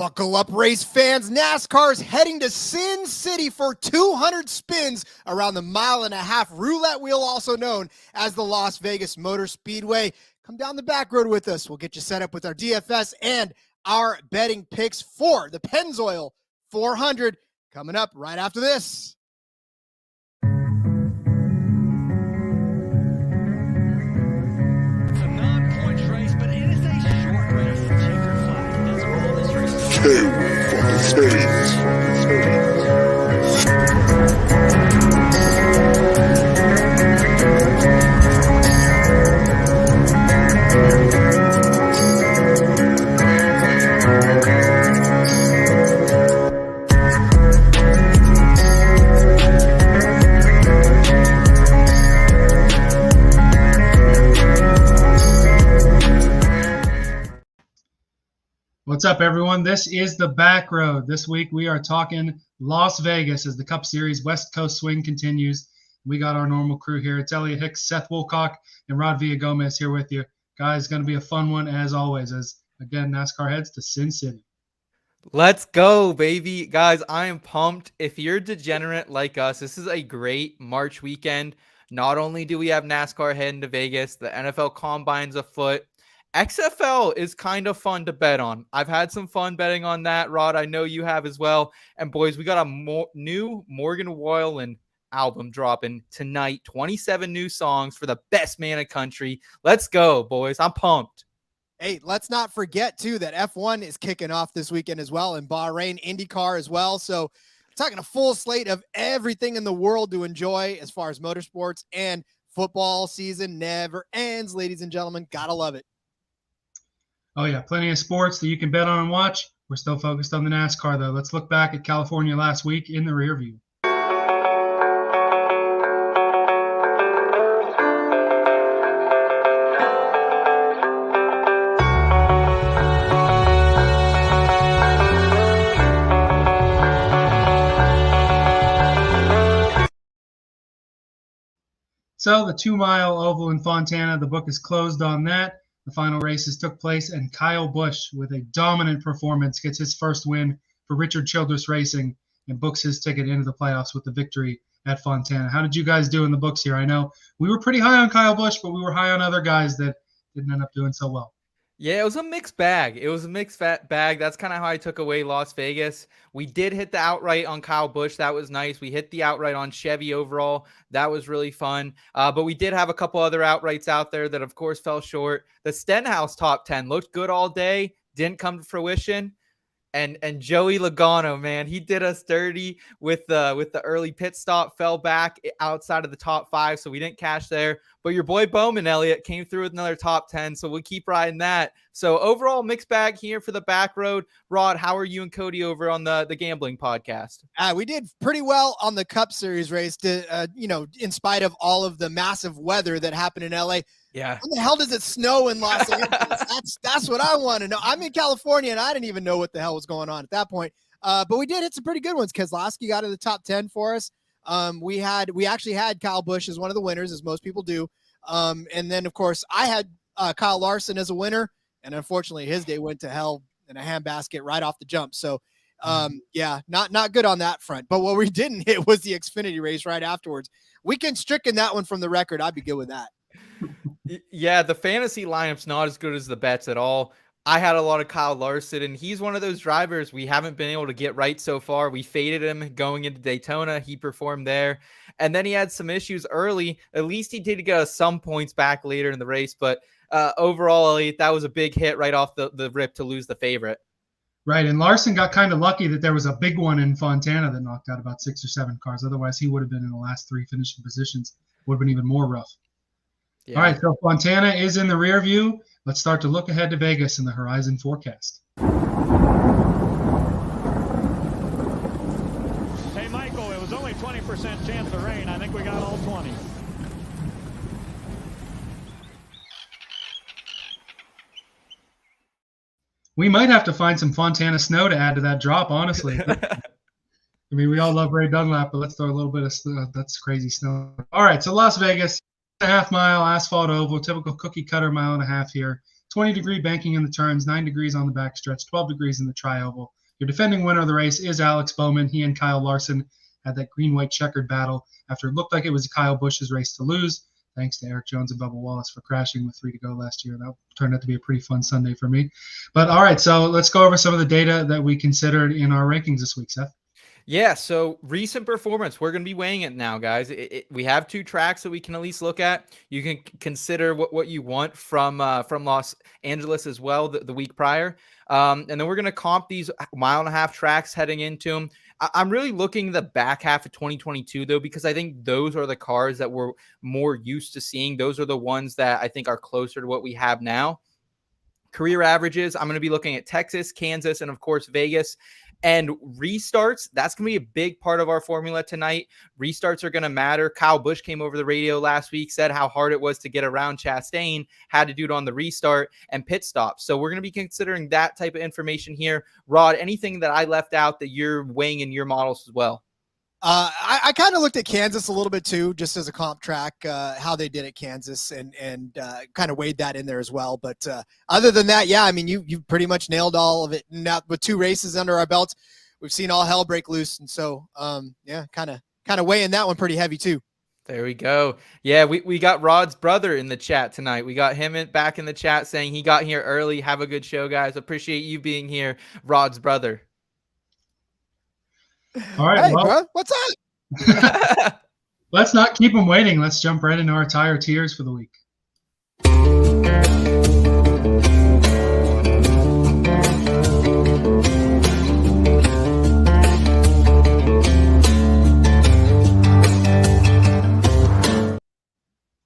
Buckle up, race fans. NASCAR's heading to Sin City for 200 spins around the mile-and-a-half roulette wheel, also known as the Las Vegas Motor Speedway. Come down the back road with us. We'll get you set up with our DFS and our betting picks for the Pennzoil 400 coming up right after this. It's a non-points race, but it is a short race. Checkered flag. That's all this race is. What's up, everyone? This is the Backroad. This week we are talking Las Vegas as the Cup Series West Coast swing continues. We got our normal crew here. It's Elliot Hicks, Seth Woolcock, and Rod Villagomez here with you. Guys, going to be a fun one as always as, again, NASCAR heads to Sin City. Let's go, baby. Guys, I am pumped. If you're degenerate like us, this is a great March weekend. Not only do we have NASCAR heading to Vegas, the NFL Combine's afoot. XFL is kind of fun to bet on. I've had some fun betting on that, Rod. I know you have as well. And boys, we got a new Morgan Wallen album dropping tonight. 27 new songs for the best man in country. Let's go, boys. I'm pumped. Hey, let's not forget, too, that F1 is kicking off this weekend as well, and Bahrain, IndyCar as well. So we're talking a full slate of everything in the world to enjoy as far as motorsports, and football season never ends, ladies and gentlemen. Gotta love it. Oh, yeah, plenty of sports that you can bet on and watch. We're still focused on the NASCAR, though. Let's look back at California last week in the Rearview. So the 2-mile oval in Fontana, the book is closed on that. The final races took place, and Kyle Busch, with a dominant performance, gets his first win for Richard Childress Racing and books his ticket into the playoffs with the victory at Fontana. How did you guys do in the books here? I know we were pretty high on Kyle Busch, but we were high on other guys that didn't end up doing so well. Yeah, it was a mixed bag. Bag. That's kind of how I took away Las Vegas. We did hit the outright on Kyle Busch. That was nice. We hit the outright on Chevy overall. That was really fun. But we did have a couple other outrights out there that, of course, fell short. The Stenhouse top 10 looked good all day. Didn't come to fruition. And Joey Logano, man, he did us dirty with the early pit stop, fell back outside of the top 5, so we didn't cash there. But your boy Bowman Elliot came through with another top 10, so we'll keep riding that. So overall mixed bag here for the back road. Rod, how are you and Cody over on the gambling podcast? We did pretty well on the Cup Series race, in spite of all of the massive weather that happened in LA. Yeah. When the hell does it snow in Los Angeles? That's what I want to know. I'm in California, and I didn't even know what the hell was going on at that point. But we did hit some pretty good ones. Keselowski got in the top 10 for us. We actually had Kyle Busch as one of the winners, as most people do. And then, of course, I had Kyle Larson as a winner, and unfortunately his day went to hell in a handbasket right off the jump. So, not good on that front. But what we didn't hit was the Xfinity race right afterwards. We can stricken that one from the record. I'd be good with that. Yeah, the fantasy lineup's not as good as the bets at all. I had a lot of Kyle Larson, and he's one of those drivers we haven't been able to get right so far. We faded him going into Daytona. He performed there. And then he had some issues early. At least he did get us some points back later in the race. But overall, Elliot, that was a big hit right off the rip to lose the favorite. Right, and Larson got kind of lucky that there was a big one in Fontana that knocked out about 6 or 7 cars. Otherwise, he would have been in the last 3 finishing positions. Would have been even more rough. Yeah. All right, so Fontana is in the rear view. Let's start to look ahead to Vegas in the horizon forecast. Hey, Michael, it was only 20% chance of rain. I think we got all 20. We might have to find some Fontana snow to add to that drop, honestly. I mean, we all love Ray Dunlap, but let's throw a little bit of snow. That's crazy snow. All right, so Las Vegas. 1.5 mile asphalt oval, typical cookie cutter 1.5 here. 20-degree banking in the turns, 9 degrees on the backstretch, 12 degrees in the tri-oval. Your defending winner of the race is Alex Bowman. He and Kyle Larson had that green-white checkered battle after it looked like it was Kyle Busch's race to lose. Thanks to Eric Jones and Bubba Wallace for crashing with 3 to go last year. That turned out to be a pretty fun Sunday for me. But all right, so let's go over some of the data that we considered in our rankings this week, Seth. Yeah, so recent performance, we're going to be weighing it now, guys. We have 2 tracks that we can at least look at. You can consider what you want from Los Angeles as well the week prior. And then we're going to comp these 1.5 mile tracks heading into them. I'm really looking the back half of 2022, though, because I think those are the cars that we're more used to seeing. Those are the ones that I think are closer to what we have now. Career averages, I'm going to be looking at Texas, Kansas, and, of course, Vegas. And restarts, that's going to be a big part of our formula tonight. Restarts are going to matter. Kyle Busch came over the radio last week, said how hard it was to get around Chastain, had to do it on the restart, and pit stops. So we're going to be considering that type of information here. Rod, anything that I left out that you're weighing in your models as well? I kind of looked at Kansas a little bit too, just as a comp track, how they did at Kansas, and kind of weighed that in there as well. But other than that, yeah, I mean, you pretty much nailed all of it. Now with 2 races under our belts, we've seen all hell break loose, and so yeah, kind of weighing that one pretty heavy too. There we go. Yeah, we got Rod's brother in the chat tonight. We got him back in the chat saying he got here early. Have a good show, guys. Appreciate you being here, Rod's brother. All right, hey, bro, what's up? Let's not keep them waiting. Let's jump right into our tire tiers for the week.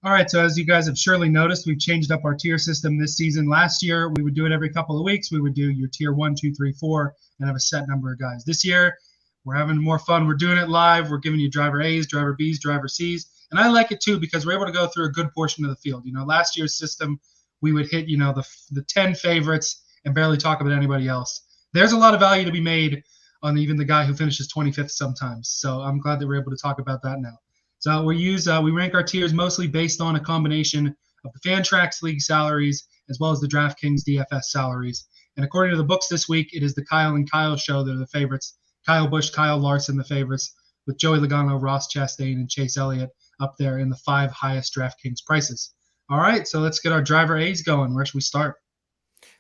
All right, so as you guys have surely noticed, we've changed up our tier system this season. Last year, we would do it every couple of weeks. We would do your tier 1, 2, 3, 4, and have a set number of guys. This year, we're having more fun. We're doing it live. We're giving you driver A's, driver B's, driver C's. And I like it, too, because we're able to go through a good portion of the field. You know, last year's system, we would hit, you know, the 10 favorites and barely talk about anybody else. There's a lot of value to be made on even the guy who finishes 25th sometimes. So I'm glad that we're able to talk about that now. So we rank our tiers mostly based on a combination of the Fantrax League salaries as well as the DraftKings DFS salaries. And according to the books this week, it is the Kyle and Kyle show that are the favorites. Kyle Busch, Kyle Larson, the favorites, with Joey Logano, Ross Chastain, and Chase Elliott up there in the 5 highest DraftKings prices. All right, so let's get our driver A's going. Where should we start?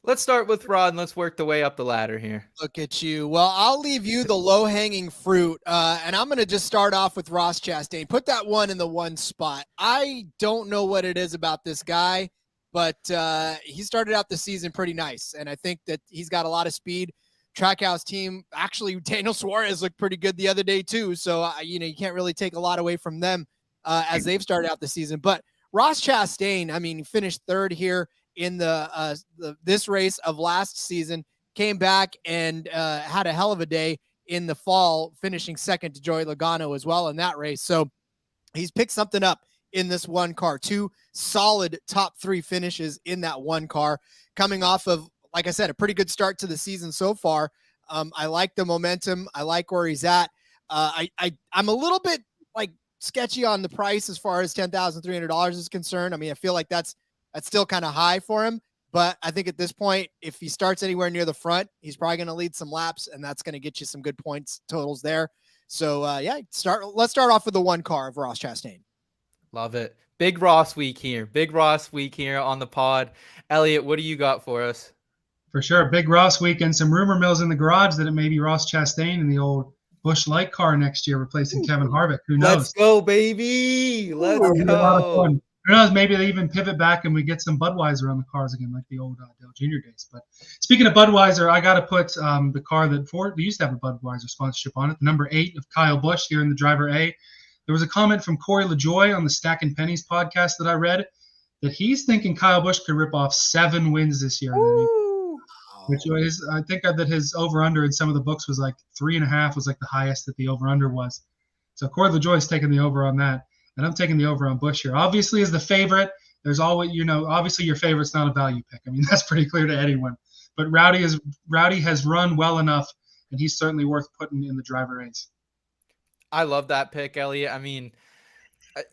Let's start with Rod, and let's work the way up the ladder here. Look at you. Well, I'll leave you the low-hanging fruit, and I'm going to just start off with Ross Chastain. Put that one in the 1 spot. I don't know what it is about this guy, but he started out the season pretty nice, and I think that he's got a lot of speed. Trackhouse team, actually, Daniel Suarez looked pretty good the other day too. So, you can't really take a lot away from them as they've started out the season. But Ross Chastain, I mean, he finished 3rd here in this race of last season, came back and had a hell of a day in the fall, finishing 2nd to Joey Logano as well in that race. So he's picked something up in this 1 car, 2 solid top 3 finishes in that 1 car, coming off of, like I said, a pretty good start to the season so far. I like the momentum. I like where he's at. I'm a little bit sketchy on the price as far as $10,300 is concerned. I mean, I feel like that's still kind of high for him, but I think at this point, if he starts anywhere near the front, he's probably going to lead some laps, and that's going to get you some good points totals there. So yeah, let's start off with the 1 car of Ross Chastain. Love it. Big Ross week here. Big Ross week here on the pod. Elliot, what do you got for us? For sure. Big Ross week, and some rumor mills in the garage that it may be Ross Chastain in the old Busch Light car next year, replacing Kevin Harvick. Who knows? Let's go, baby. Let's go. Who knows? Maybe they even pivot back and we get some Budweiser on the cars again, like the old Dale Jr. days. But speaking of Budweiser, I got to put the car that Ford used to have a Budweiser sponsorship on it, the number 8 of Kyle Busch here in the driver A. There was a comment from Corey LaJoy on the Stacking Pennies podcast that I read that he's thinking Kyle Busch could rip off 7 wins this year. Which is, I think that his over-under in some of the books was like 3.5 was like the highest that the over-under was. So Corey LaJoy's taking the over on that, and I'm taking the over on Busch here. Obviously, as the favorite, there's always, obviously your favorite's not a value pick. I mean, that's pretty clear to anyone. But Rowdy has run well enough, and he's certainly worth putting in the driver A's. I love that pick, Elliot. I mean,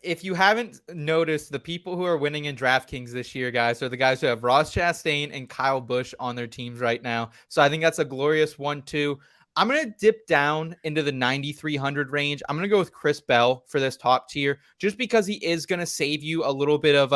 if you haven't noticed, the people who are winning in DraftKings this year, guys, are the guys who have Ross Chastain and Kyle Busch on their teams right now. So I think that's a glorious 1-2. I'm going to dip down into the 9,300 range. I'm going to go with Chris Bell for this top tier, just because he is going to save you a little bit of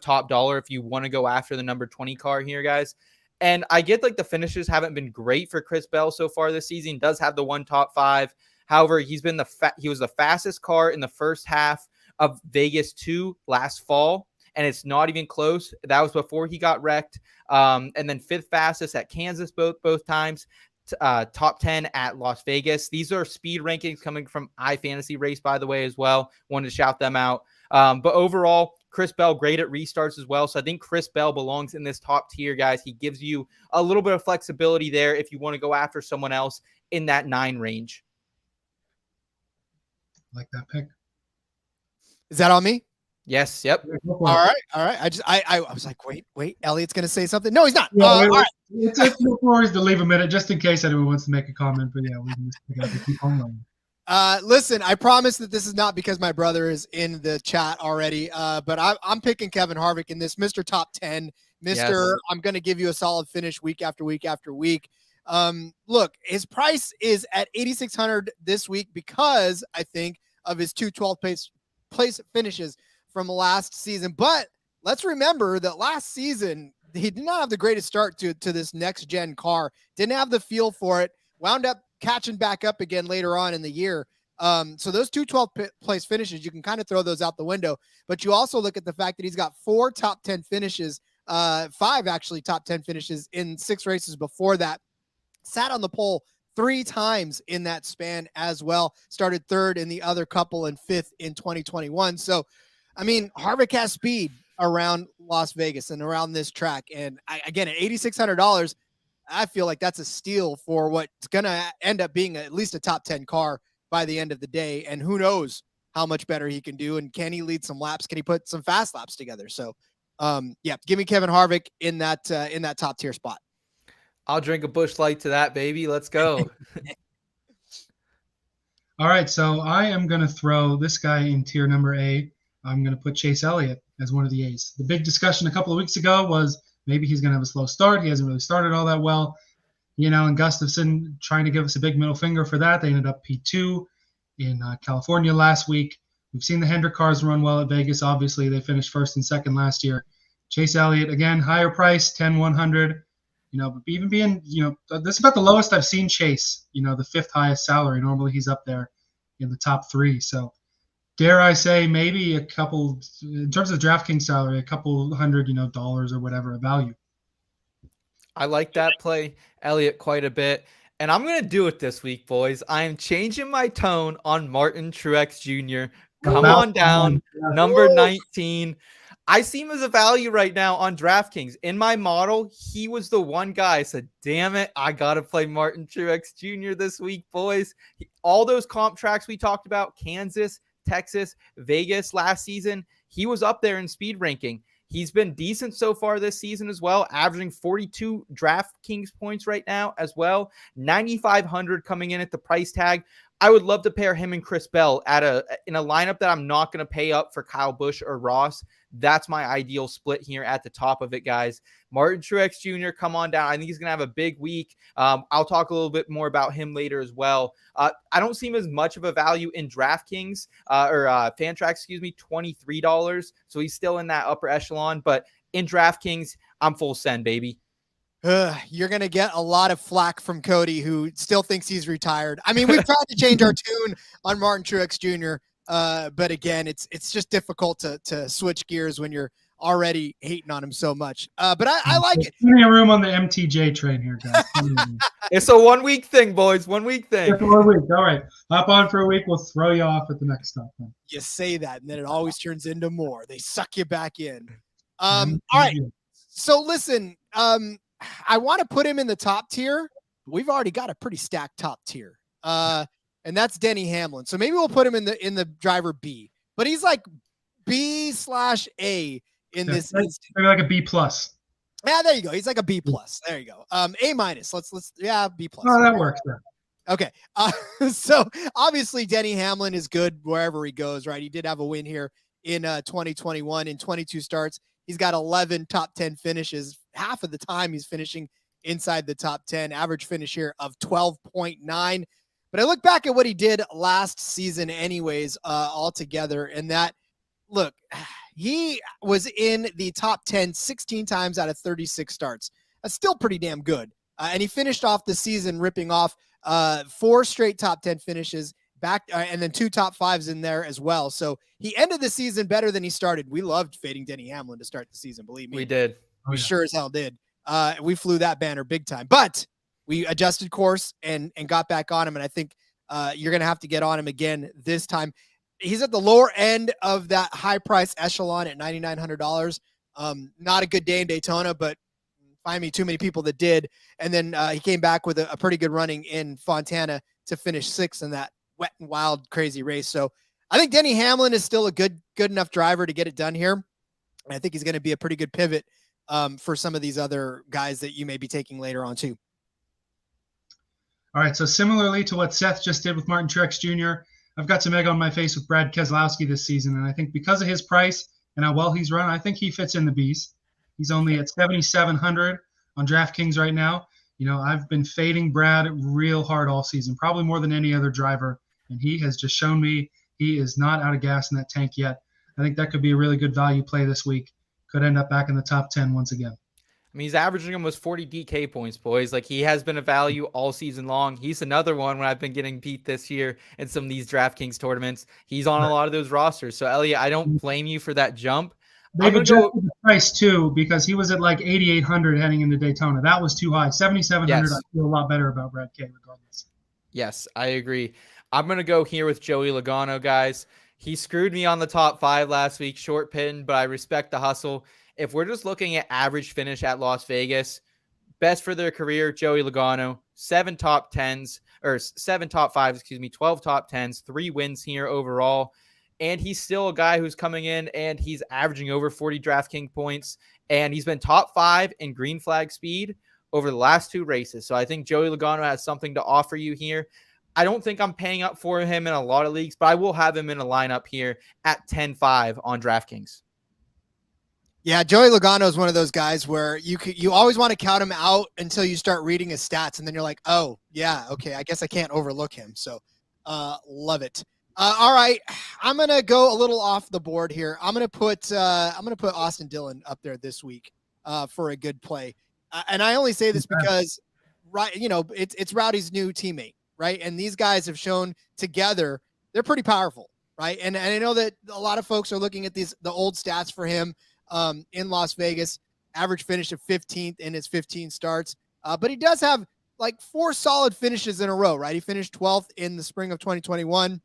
top dollar if you want to go after the number 20 car here, guys. And I get like the finishes haven't been great for Chris Bell so far this season. He does have the one top 5. However, he was the fastest car in the first half of Vegas 2 last fall, and it's not even close. That was before he got wrecked. And then 5th fastest at Kansas both times. Top 10 at Las Vegas. These are speed rankings coming from iFantasy Race, by the way, as well. Wanted to shout them out. But overall, Chris Bell, great at restarts as well. So I think Chris Bell belongs in this top tier, guys. He gives you a little bit of flexibility there if you want to go after someone else in that 9 range. Like that pick. Is that on me? Yes. Yep. All right. I was like, wait, Elliot's going to say something. No, he's not. Yeah, all right. It's no worries to leave a minute just in case anyone wants to make a comment. But yeah, we got to keep on going. Listen, I promise that this is not because my brother is in the chat already. But I'm picking Kevin Harvick in this, Mr. Top 10, Mr. Yes. I'm going to give you a solid finish week after week after week. Look, his price is at 8,600 this week because I think of his 2 12th place finishes from last season. But let's remember that last season, he did not have the greatest start to this next gen car. Didn't have the feel for it. Wound up catching back up again later on in the year. So those 2 12th place finishes, you can kind of throw those out the window. But you also look at the fact that he's got 4 top 10 finishes, 5 actually top 10 finishes in 6 races before that. Sat on the pole 3 times in that span as well. Started 3rd in the other couple and 5th in 2021. So, I mean, Harvick has speed around Las Vegas and around this track. And again, at $8,600, I feel like that's a steal for what's going to end up being at least a top 10 car by the end of the day. And who knows how much better he can do. And can he lead some laps? Can he put some fast laps together? So, yeah, give me Kevin Harvick in that top tier spot. I'll drink a Busch Light to that, baby. Let's go. All right, so I am going to throw this guy in tier number A. I'm going to put Chase Elliott as one of the A's. The big discussion a couple of weeks ago was maybe he's going to have a slow start. He hasn't really started all that well. And Gustafson trying to give us a big middle finger for that. They ended up P2 in California last week. We've seen the Hendrick cars run well at Vegas. Obviously, they finished 1st and 2nd last year. Chase Elliott, again, higher price, 10,100. But even being, this is about the lowest I've seen Chase, the 5th highest salary. Normally he's up there in the top 3. So dare I say maybe a couple, in terms of DraftKings salary, a couple hundred, dollars or whatever of value. I like that play, Elliot, quite a bit. And I'm going to do it this week, boys. I am changing my tone on Martin Truex Jr. Come on down, number 19. I see him as a value right now on DraftKings. In my model, he was the one guy. I said, damn it, I got to play Martin Truex Jr. this week, boys. All those comp tracks we talked about, Kansas, Texas, Vegas last season, he was up there in speed ranking. He's been decent so far this season as well, averaging 42 DraftKings points right now as well. 9,500 coming in at the price tag. I would love to pair him and Chris Bell in a lineup that I'm not going to pay up for Kyle Busch or Ross. That's my ideal split here at the top of it, guys. Martin Truex Jr., come on down. I think he's going to have a big week. I'll talk a little bit more about him later as well. I don't see him as much of a value in DraftKings or Fantrax, $23. So he's still in that upper echelon. But in DraftKings, I'm full send, baby. You're going to get a lot of flack from Cody, who still thinks he's retired. I mean, we've tried to change our tune on Martin Truex Jr., but again, it's just difficult to switch gears when you're already hating on him so much. But I like it. Plenty of room on the MTJ train here, guys. It's a 1-week thing, boys. 1 week thing. Just 1 week. All right. Hop on for a week. We'll throw you off at the next stop. You say that, and then it always turns into more. They suck you back in. All right. So listen, I want to put him in the top tier. We've already got a pretty stacked top tier. And that's Denny Hamlin. So maybe we'll put him in the driver B. But he's like B/A in this instance. Maybe like a B+. Yeah, there you go. He's like a B+. There you go. A-. Let's B+. Oh, that works. Yeah. Okay. So obviously Denny Hamlin is good wherever he goes, right? He did have a win here in 2021 in 22 starts. He's got 11 top 10 finishes. Half of the time he's finishing inside the top 10. Average finish here of 12.9. But I look back at what he did last season anyways, altogether. And that, look, he was in the top 10 16 times out of 36 starts. That's still pretty damn good. And he finished off the season ripping off 4 straight top 10 finishes back, and then 2 top 5s in there as well. So he ended the season better than he started. We loved fading Denny Hamlin to start the season. Believe me, We did. We sure as hell did. We flew that banner big time, but we adjusted course and got back on him. And I think you're going to have to get on him again this time. He's at the lower end of that high price echelon at $9,900. Not a good day in Daytona, but find me too many people that did. And then he came back with a pretty good running in Fontana to finish 6th in that wet and wild, crazy race. So I think Denny Hamlin is still a good enough driver to get it done here. And I think he's going to be a pretty good pivot for some of these other guys that you may be taking later on too. All right, so similarly to what Seth just did with Martin Truex Jr., I've got some egg on my face with Brad Keselowski this season, and I think because of his price and how well he's run, I think he fits in the Bs. He's only at 7,700 on DraftKings right now. You know, I've been fading Brad real hard all season, probably more than any other driver, and he has just shown me he is not out of gas in that tank yet. I think that could be a really good value play this week. Could end up back in the top 10 once again. I mean, he's averaging almost 40 DK points, boys. Like, he has been a value all season long. He's another one when I've been getting beat this year in some of these DraftKings tournaments. He's on a lot of those rosters. So, Elliot, I don't blame you for that jump. They've adjusted the price, too, because he was at like 8,800 heading into Daytona. That was too high. 7,700, yes. I feel a lot better about Brad K regardless. Yes, I agree. I'm going to go here with Joey Logano, guys. He screwed me on the top 5 last week, short pin, but I respect the hustle. If we're just looking at average finish at Las Vegas, best for their career, Joey Logano, 7 top 10s, or 7 top 5s, 12 top 10s, 3 wins here overall. And he's still a guy who's coming in and he's averaging over 40 DraftKings points. And he's been top 5 in green flag speed over the last 2 races. So I think Joey Logano has something to offer you here. I don't think I'm paying up for him in a lot of leagues, but I will have him in a lineup here at 10-5 on DraftKings. Yeah, Joey Logano is one of those guys where you always want to count him out until you start reading his stats, and then you're like, oh yeah, okay, I guess I can't overlook him. So, love it. All right, I'm gonna go a little off the board here. I'm gonna put Austin Dillon up there this week for a good play, and I only say this because, right, you know, it's Rowdy's new teammate, right, and these guys have shown together they're pretty powerful, right, and I know that a lot of folks are looking at the old stats for him. In Las Vegas, average finish of 15th in his 15 starts. But he does have like 4 solid finishes in a row, right? He finished 12th in the spring of 2021,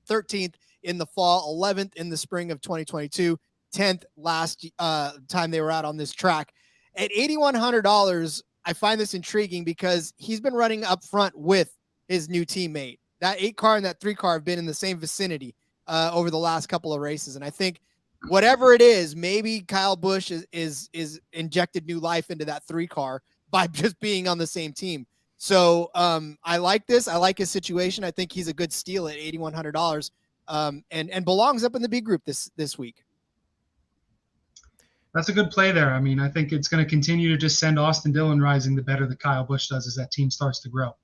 13th in the fall, 11th in the spring of 2022, 10th last time they were out on this track. At $8,100, I find this intriguing because he's been running up front with his new teammate. That 8 car and that 3 car have been in the same vicinity over the last couple of races. And I think whatever it is, maybe Kyle Busch is injected new life into that 3 car by just being on the same team. So I like this. I like his situation. I think he's a good steal at $8,100 and belongs up in the B group this week. That's a good play there. I mean, I think it's going to continue to just send Austin Dillon rising the better that Kyle Busch does as that team starts to grow. All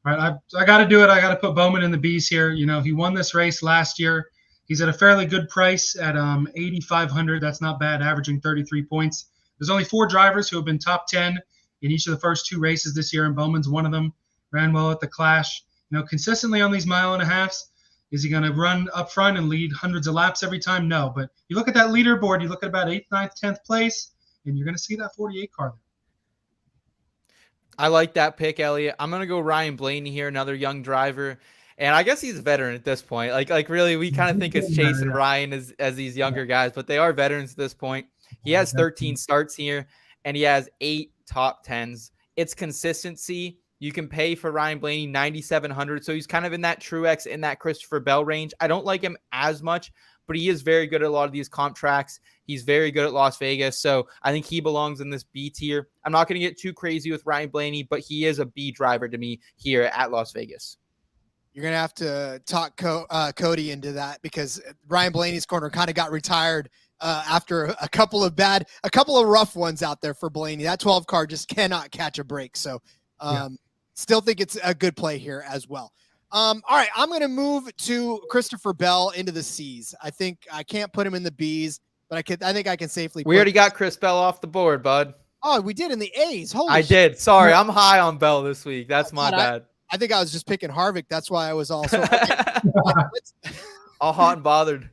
right, I got to do it. I got to put Bowman in the Bs here. You know, he won this race last year. He's at a fairly good price at 8,500. That's not bad, averaging 33 points. There's only 4 drivers who have been top 10 in each of the first 2 races this year, and Bowman's one of them. Ran well at the Clash. You know, consistently on these mile and a halves. Is he going to run up front and lead hundreds of laps every time? No, but you look at that leaderboard, you look at about 8th, 9th, 10th place, and you're going to see that 48 car there. I like that pick, Elliot. I'm going to go Ryan Blaney here, another young driver. And I guess he's a veteran at this point. Like really, we kind of think it's Chase and Ryan as these younger guys, but they are veterans at this point. He has 13 starts here, and he has 8 top 10s. It's consistency. You can pay for Ryan Blaney $9,700, so he's kind of in that Truex, in that Christopher Bell range. I don't like him as much, but he is very good at a lot of these comp tracks. He's very good at Las Vegas. So I think he belongs in this B tier. I'm not going to get too crazy with Ryan Blaney, but he is a B driver to me here at Las Vegas. You're going to have to talk Cody into that, because Ryan Blaney's corner kind of got retired after a couple of rough ones out there for Blaney. That 12 car just cannot catch a break. So still think it's a good play here as well. All right, I'm going to move to Christopher Bell into the C's. I think I can't put him in the B's, but I think I can safely. We already got Chris Bell off the board, bud. Oh, we did in the A's. Holy I shit. did. Sorry, I'm high on Bell this week. That's my bad. I think I was just picking Harvick. That's why I was also all hot and bothered.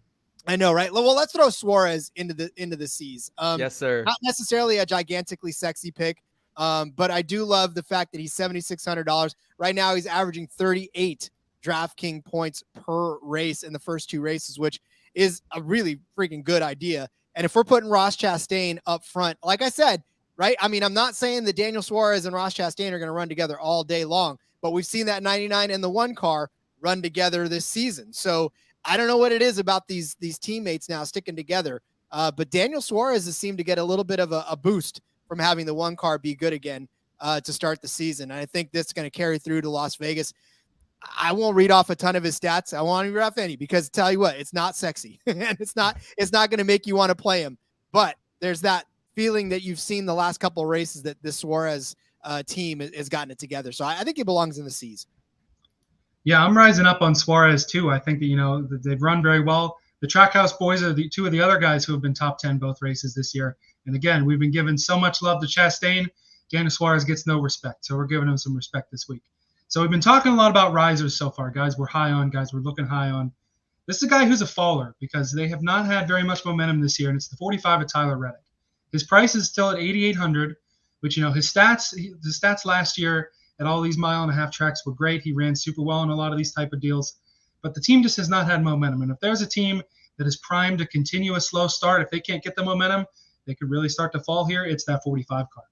I know, right? Well, let's throw Suarez into the C's. Yes, sir. Not necessarily a gigantically sexy pick, but I do love the fact that he's $7,600 right now. He's averaging 38 DraftKings points per race in the first 2 races, which is a really freaking good idea. And if we're putting Ross Chastain up front, like I said, right? I mean, I'm not saying that Daniel Suarez and Ross Chastain are going to run together all day long, but we've seen that 99 and the 1 car run together this season. So I don't know what it is about these teammates now sticking together. But Daniel Suarez has seemed to get a little bit of a boost from having the 1 car be good again to start the season. And I think this is going to carry through to Las Vegas. I won't read off a ton of his stats. I won't read off any, because tell you what, it's not sexy and it's not going to make you want to play him. But there's that feeling that you've seen the last couple of races that this Suarez team has gotten it together. So I think he belongs in the C's. Yeah, I'm rising up on Suarez too. I think that, they've run very well. The Trackhouse boys are the 2 of the other guys who have been top 10 both races this year. And again, we've been giving so much love to Chastain. Daniel Suarez gets no respect. So we're giving him some respect this week. So we've been talking a lot about risers so far. Guys we're high on, guys we're looking high on. This is a guy who's a faller, because they have not had very much momentum this year, and it's the 45 of Tyler Reddick. His price is still at 8,800, which, his stats last year at all these 1.5-mile tracks were great. He ran super well in a lot of these type of deals, but the team just has not had momentum. And if there's a team that is primed to continue a slow start, if they can't get the momentum, they could really start to fall here. It's that 45 car.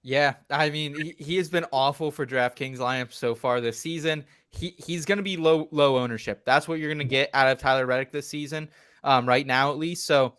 Yeah, I mean, he has been awful for DraftKings lineups so far this season. He's going to be low ownership. That's what you're going to get out of Tyler Reddick this season, right now at least. So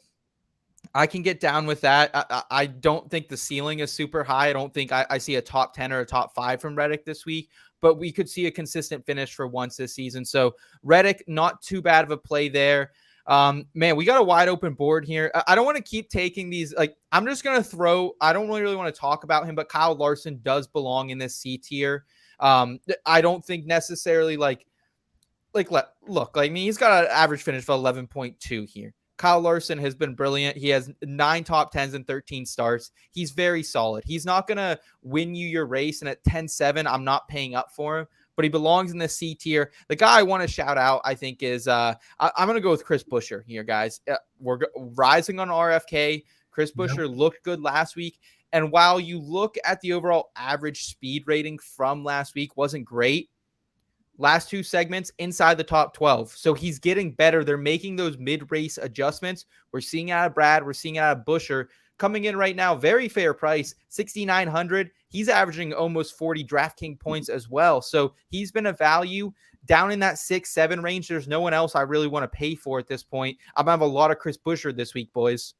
I can get down with that. I don't think the ceiling is super high. I don't think I see a top 10 or a top 5 from Reddick this week, but we could see a consistent finish for once this season. So Reddick, not too bad of a play there. Man, we got a wide open board here. I don't want to keep taking these. I'm just going to throw, I don't really want to talk about him, but Kyle Larson does belong in this C tier. I don't think necessarily look, he's got an average finish of 11.2 here. Kyle Larson has been brilliant. He has 9 top 10s and 13 starts. He's very solid. He's not going to win you your race. And at 10-7, I'm not paying up for him, but he belongs in the C tier. The guy I want to shout out, I think, is I'm going to go with Chris Buescher here, guys. We're rising on RFK. Chris Buescher looked good last week. And while you look at the overall average speed rating from last week, wasn't great. Last 2 segments inside the top 12. So he's getting better. They're making those mid-race adjustments. We're seeing it out of Brad. We're seeing it out of Buescher. Coming in right now, very fair price, 6,900. He's averaging almost 40 DraftKings points as well. So he's been a value down in that 6-7 range. There's no one else I really want to pay for at this point. I'm going to have a lot of Chris Buescher this week, boys.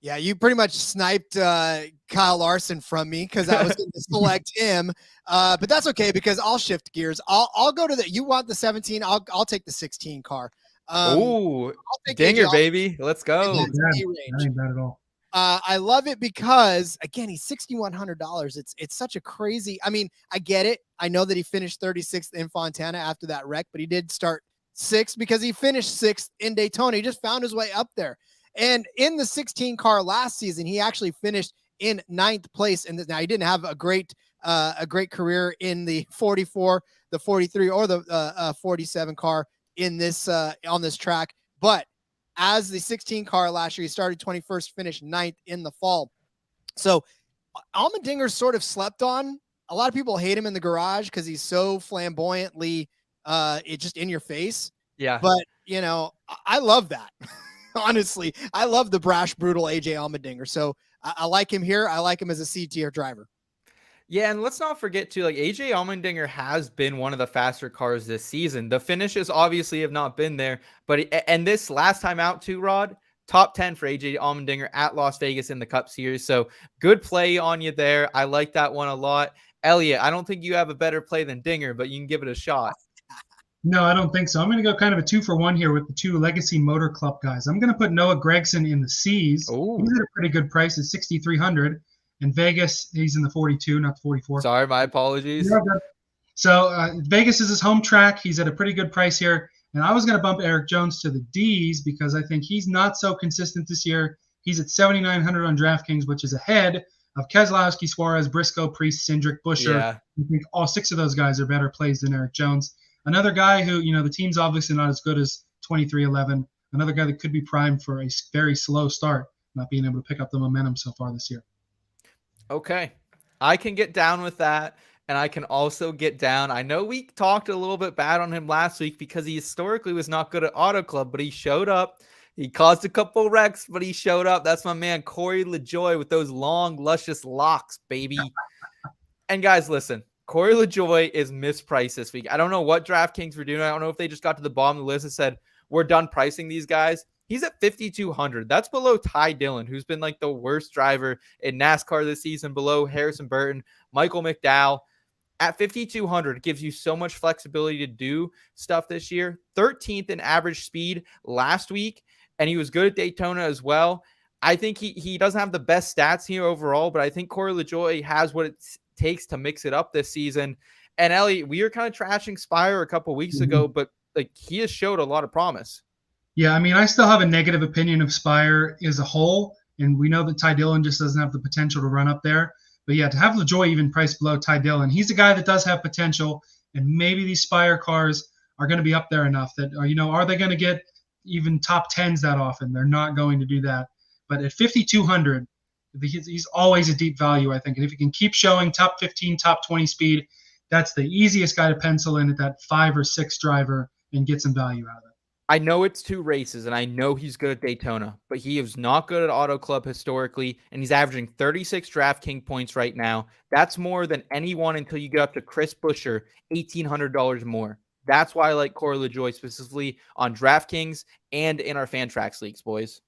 Yeah, you pretty much sniped Kyle Larson from me, because I was going to select him. But that's okay, because I'll shift gears. I'll go to the. You want the 17? I'll take the 16 car. Ooh, dinger, baby. Let's go. That ain't bad at all. I love it because, again, he's $6,100. It's such a crazy. I mean, I get it. I know that he finished 36th in Fontana after that wreck, but he did start 6th because he finished 6th in Daytona. He just found his way up there. And in the 16 car last season, he actually finished in 9th place. And now he didn't have a great career in the 44, the 43, or the 47 car in this on this track. But as the 16 car last year, he started 21st, finished 9th in the fall. So Allmendinger's sort of slept on. A lot of people hate him in the garage because he's so flamboyantly just in your face. Yeah. But, I love that. Honestly, I love the brash, brutal AJ Allmendinger. So I like him here. I like him as a C tier driver. Yeah, and let's not forget too, like AJ Allmendinger has been one of the faster cars this season. The finishes obviously have not been there, but and this last time out too, Rod, top 10 for AJ Allmendinger at Las Vegas in the Cup Series. So good play on you there. I like that one a lot. Elliot, I don't think you have a better play than Dinger, but you can give it a shot. No, I don't think so. I'm going to go kind of a 2-for-1 here with the two Legacy Motor Club guys. I'm going to put Noah Gragson in the C's. Ooh. He's at a pretty good price at 6,300. In Vegas, he's in the 42, not the 44. Sorry, my apologies. So Vegas is his home track. He's at a pretty good price here. And I was going to bump Eric Jones to the D's because I think he's not so consistent this year. He's at 7,900 on DraftKings, which is ahead of Keselowski, Suarez, Briscoe, Priest, Cindric, Buescher. Yeah. I think all 6 of those guys are better plays than Eric Jones. Another guy who, the team's obviously not as good as 23-11. Another guy that could be primed for a very slow start, not being able to pick up the momentum so far this year. Okay. I can get down with that. And I can also get down. I know we talked a little bit bad on him last week because he historically was not good at Auto Club, but he showed up. He caused a couple wrecks, but he showed up. That's my man, Corey LaJoie, with those long, luscious locks, baby. And guys, listen, Corey LaJoie is mispriced this week. I don't know what DraftKings were doing. I don't know if they just got to the bottom of the list and said, we're done pricing these guys. He's at 5,200. That's below Ty Dillon, who's been like the worst driver in NASCAR this season, below Harrison Burton, Michael McDowell. At 5,200, it gives you so much flexibility to do stuff this year. 13th in average speed last week, and he was good at Daytona as well. I think he doesn't have the best stats here overall, but I think Corey LaJoie has what it takes to mix it up this season. And Elliot, we were kind of trashing Spire a couple weeks ago, but like he has showed a lot of promise. Yeah, I mean, I still have a negative opinion of Spire as a whole, and we know that Ty Dillon just doesn't have the potential to run up there. But yeah, to have LaJoie even priced below Ty Dillon, he's a guy that does have potential, and maybe these Spire cars are going to be up there enough that, are they going to get even top 10s that often? They're not going to do that. But at 5,200, he's always a deep value, I think. And if he can keep showing top 15, top 20 speed, that's the easiest guy to pencil in at that 5 or 6 driver and get some value out of it. I know it's 2 races, and I know he's good at Daytona, but he is not good at Auto Club historically, and he's averaging 36 DraftKings points right now. That's more than anyone until you get up to Chris Buescher, $1,800 more. That's why I like Corey LaJoie specifically on DraftKings and in our Fantrax leagues, boys.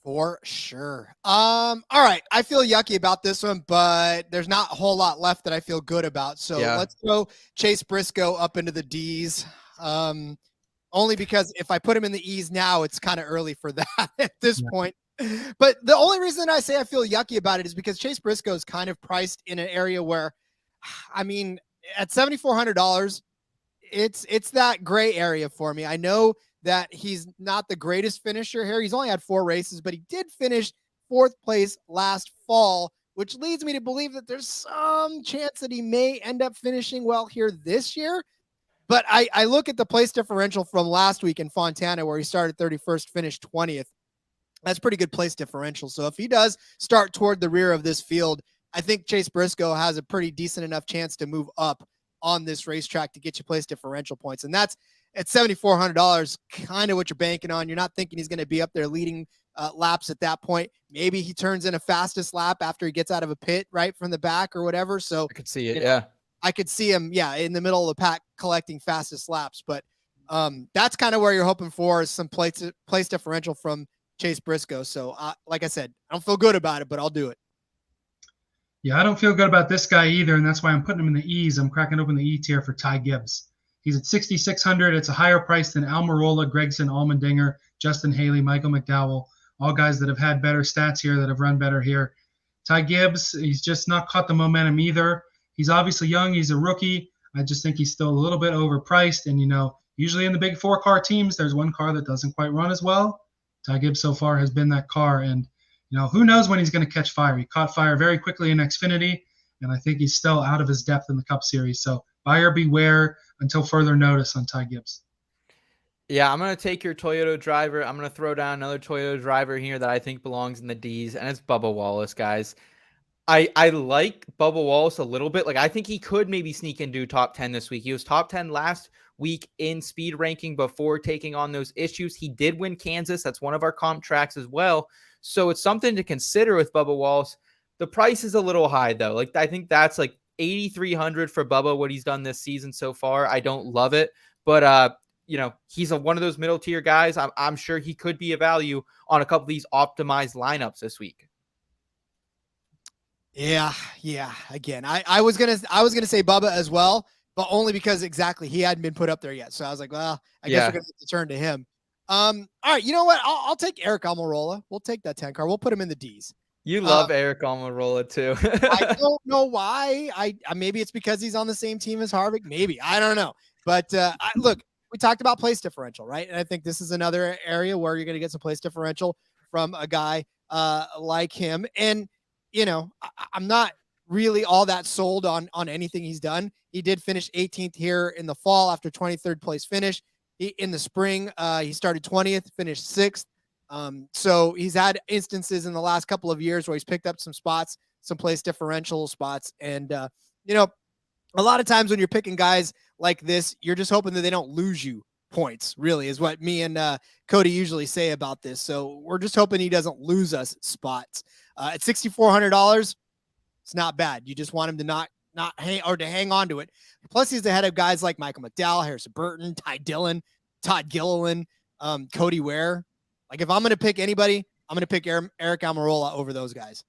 For sure. All right. I feel yucky about this one, but there's not a whole lot left that I feel good about. So let's throw Chase Briscoe up into the D's. Only because if I put him in the E's now, it's kind of early for that at this point. But the only reason I say I feel yucky about it is because Chase Briscoe is kind of priced in an area where, I mean, at $7,400, it's that gray area for me. I know that he's not the greatest finisher here. He's only had 4 races, but he did finish 4th place last fall, which leads me to believe that there's some chance that he may end up finishing well here this year. But I look at the place differential from last week in Fontana where he started 31st, finished 20th. That's pretty good place differential. So if he does start toward the rear of this field, I think Chase Briscoe has a pretty decent enough chance to move up on this racetrack to get you place differential points. And that's at $7,400, kind of what you're banking on. You're not thinking he's going to be up there leading laps at that point. Maybe he turns in a fastest lap after he gets out of a pit right from the back or whatever. So I could see it. Yeah. I could see him, in the middle of the pack collecting fastest laps. But that's kind of where you're hoping for is some place differential from Chase Briscoe. So, like I said, I don't feel good about it, but I'll do it. Yeah, I don't feel good about this guy either, and that's why I'm putting him in the E's. I'm cracking open the E tier for Ty Gibbs. He's at 6,600. It's a higher price than Almirola, Gragson, Allmendinger, Justin Haley, Michael McDowell, all guys that have had better stats here, that have run better here. Ty Gibbs, he's just not caught the momentum either. He's obviously young. He's a rookie. I just think he's still a little bit overpriced. And, usually in the big 4-car teams, there's one car that doesn't quite run as well. Ty Gibbs so far has been that car. And, who knows when he's going to catch fire. He caught fire very quickly in Xfinity, and I think he's still out of his depth in the Cup Series. So buyer beware until further notice on Ty Gibbs. Yeah, I'm going to take your Toyota driver. I'm going to throw down another Toyota driver here that I think belongs in the D's, and it's Bubba Wallace, guys. I like Bubba Wallace a little bit. Like, I think he could maybe sneak into top 10 this week. He was top 10 last week in speed ranking before taking on those issues. He did win Kansas. That's one of our comp tracks as well. So it's something to consider with Bubba Wallace. The price is a little high though. Like I think that's like 8,300 for Bubba, what he's done this season so far. I don't love it, but he's one of those middle tier guys. I'm sure he could be a value on a couple of these optimized lineups this week. Yeah. Again, I was gonna say Bubba as well, but only because exactly he hadn't been put up there yet. So I was like, well, I guess we're gonna have to turn to him. All right, you know what? I'll take Eric Almirola. We'll take that 10 car. We'll put him in the D's. You love Eric Almirola too. I don't know why. I maybe it's because he's on the same team as Harvick. Maybe, I don't know. But look, we talked about place differential, right? And I think this is another area where you're going to get some place differential from a guy like him. And I'm not really all that sold on anything he's done. He did finish 18th here in the fall after 23rd place finish. In the spring, he started 20th, finished 6th. So he's had instances in the last couple of years where he's picked up some spots, some place differential spots. And, a lot of times when you're picking guys like this, you're just hoping that they don't lose you points, really, is what me and Cody usually say about this. So we're just hoping he doesn't lose us spots. At $6,400, it's not bad. You just want him to not hang on to it. Plus, he's ahead of guys like Michael McDowell, Harrison Burton, Ty Dillon, Todd Gilliland, Cody Ware. Like, if I'm going to pick anybody, I'm going to pick Eric Almirola over those guys.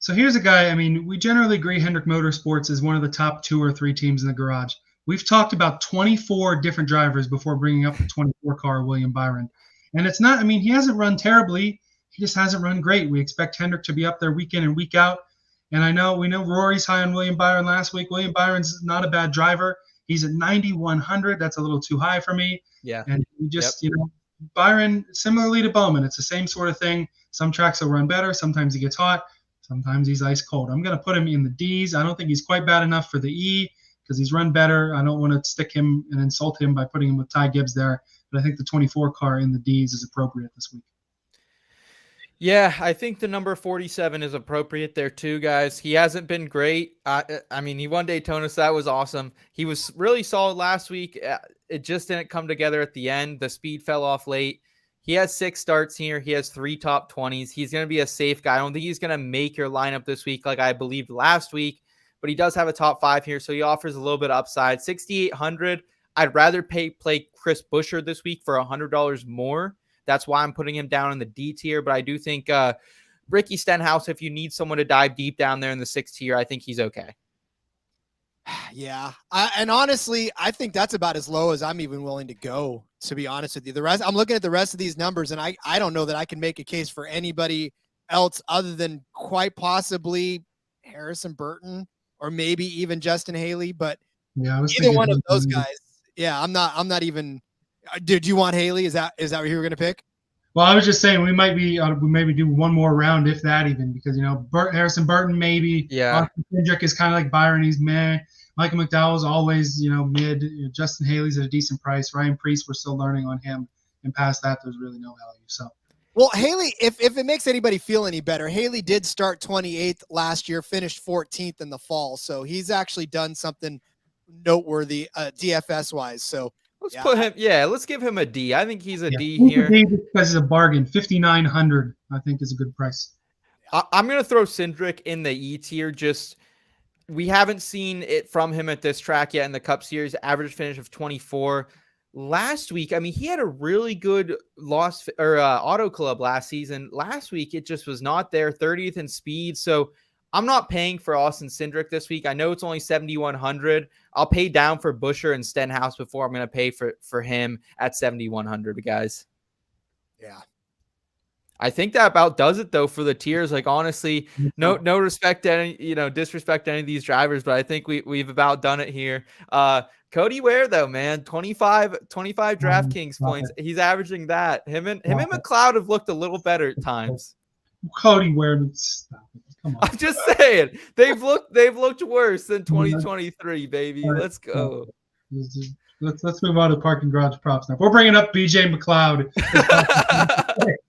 So here's a guy, we generally agree Hendrick Motorsports is one of the top 2 or 3 teams in the garage. We've talked about 24 different drivers before bringing up the 24 car, William Byron. And it's not, he hasn't run terribly. He just hasn't run great. We expect Hendrick to be up there week in and week out. And we know Rory's high on William Byron last week. William Byron's not a bad driver. He's at 9,100. That's a little too high for me. Yeah. And we just, Byron, similarly to Bowman, it's the same sort of thing. Some tracks will run better. Sometimes he gets hot. Sometimes he's ice cold. I'm going to put him in the D's. I don't think he's quite bad enough for the E because he's run better. I don't want to stick him and insult him by putting him with Ty Gibbs there. But I think the 24 car in the D's is appropriate this week. Yeah, I think the number 47 is appropriate there too, guys. He hasn't been great. He won Daytona, so that was awesome. He was really solid last week. It just didn't come together at the end. The speed fell off late. He has 6 starts here. He has 3 top 20s. He's going to be a safe guy. I don't think he's going to make your lineup this week like I believed last week, but he does have a top 5 here, so he offers a little bit of upside. 6,800. I'd rather play Chris Buescher this week for $100 more. That's why I'm putting him down in the D tier, but I do think Ricky Stenhouse, if you need someone to dive deep down there in the 6th tier, I think he's okay. Yeah. And honestly, I think that's about as low as I'm even willing to go, to be honest with you. I'm looking at the rest of these numbers, and I don't know that I can make a case for anybody else other than quite possibly Harrison Burton or maybe even Justin Haley, but either one of those guys. Yeah, I'm not even. Did you want Haley? Is that what you were going to pick? Well, I was just saying we maybe do one more round, if that even, because Harrison Burton maybe. Yeah. Hendrick is kind of like Byron. He's meh. Michael McDowell's always mid. Justin Haley's at a decent price. Ryan Preece, we're still learning on him, and past that, there's really no value. So. Well, Haley, if it makes anybody feel any better, Haley did start 28th last year, finished 14th in the fall, so he's actually done something noteworthy DFS wise. So. Let's give him a D. I think he's a D here. Because he's a bargain. 5,900, I think, is a good price. I'm going to throw Cindric in the E tier. We haven't seen it from him at this track yet in the Cup Series. Average finish of 24. Last week, he had a really good Auto Club last season. Last week, it just was not there. 30th in speed. So I'm not paying for Austin Cindric this week. I know it's only 7,100. I'll pay down for Buescher and Stenhouse before I'm going to pay for him at 7,100, guys. Yeah. I think that about does it though for the tiers. Like, honestly, no respect to any, disrespect to any of these drivers, but I think we've about done it here. Cody Ware though, man, 25 DraftKings points. He's averaging that. Him and McLeod have looked a little better at times. Cody Ware, stop it. Come on. I'm just saying they've looked worse than 2023, baby. Let's go. Let's move on to parking garage props now. We're bringing up BJ McLeod.